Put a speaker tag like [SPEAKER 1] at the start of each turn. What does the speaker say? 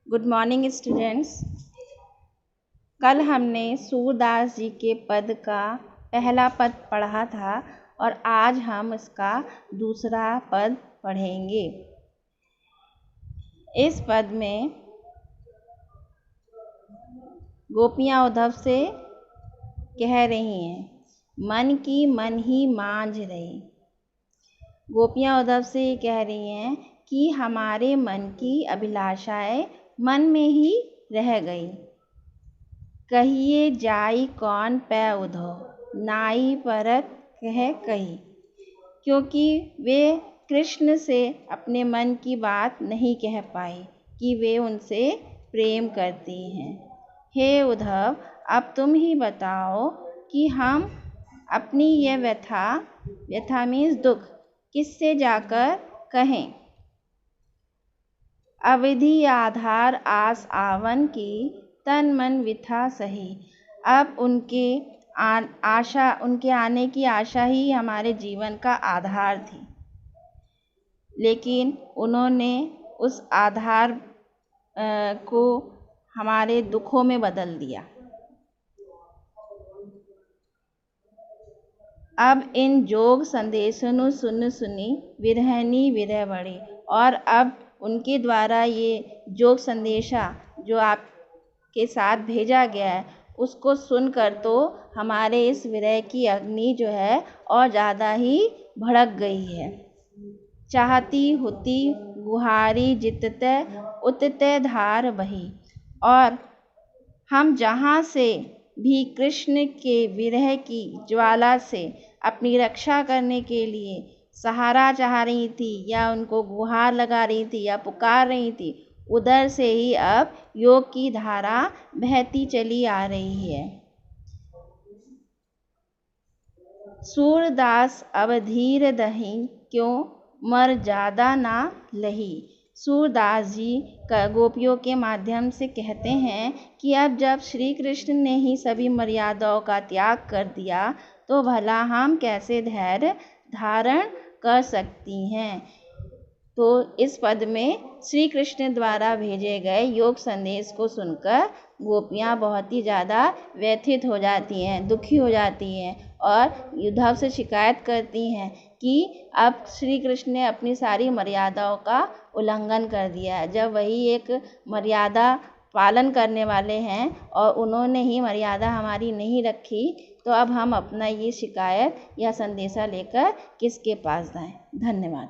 [SPEAKER 1] Good morning students. कल हमने सूरदास जी के पद का पहला पद पढ़ा था और आज हम इसका दूसरा पद पढ़ेंगे। इस पद में गोपियाँ उद्धव से कह रही हैं, मन की मन ही मांझ रही। गोपियाँ उद्धव से कह रही हैं कि हमारे मन की अभिलाषाएं मन में ही रह गई। कहिए जाई कौन पै उद्धव नाई परत कह कही, क्योंकि वे कृष्ण से अपने मन की बात नहीं कह पाई कि वे उनसे प्रेम करती हैं। हे उद्धव, अब तुम ही बताओ कि हम अपनी यह व्यथा मीन्स दुख किससे जाकर कहें। अवधि आधार आस आवन की तन मन विथा सही। अब उनके आने की आशा ही हमारे जीवन का आधार थी, लेकिन उन्होंने उस आधार को हमारे दुखों में बदल दिया। अब इन जोग संदेशनु सुन सुनी विरहनी विरह बढ़ी। और अब उनके द्वारा ये जोग संदेशा जो आपके साथ भेजा गया है उसको सुनकर तो हमारे इस विरह की अग्नि जो है और ज़्यादा ही भड़क गई है। चाहती होती गुहारी जितते उतते धार बही। और हम जहाँ से भी कृष्ण के विरह की ज्वाला से अपनी रक्षा करने के लिए सहारा चाह रही थी या उनको गुहार लगा रही थी या पुकार रही थी, उधर से ही अब योग की धारा बहती चली आ रही है। सूरदास अब धीर दही क्यों मर ज्यादा ना लही। सूरदास जी गोपियों के माध्यम से कहते हैं कि अब जब श्री कृष्ण ने ही सभी मर्यादाओं का त्याग कर दिया तो भला हम कैसे धैर्य धारण कर सकती हैं। तो इस पद में श्री कृष्ण द्वारा भेजे गए योग संदेश को सुनकर गोपियाँ बहुत ही ज़्यादा व्यथित हो जाती हैं, दुखी हो जाती हैं और उद्धव से शिकायत करती हैं कि अब श्री कृष्ण ने अपनी सारी मर्यादाओं का उल्लंघन कर दिया है, जब वही एक मर्यादा पालन करने वाले हैं और उन्होंने ही मर्यादा हमारी नहीं रखी, तो अब हम अपना ये शिकायत या संदेशा लेकर किसके पास जाएं। धन्यवाद।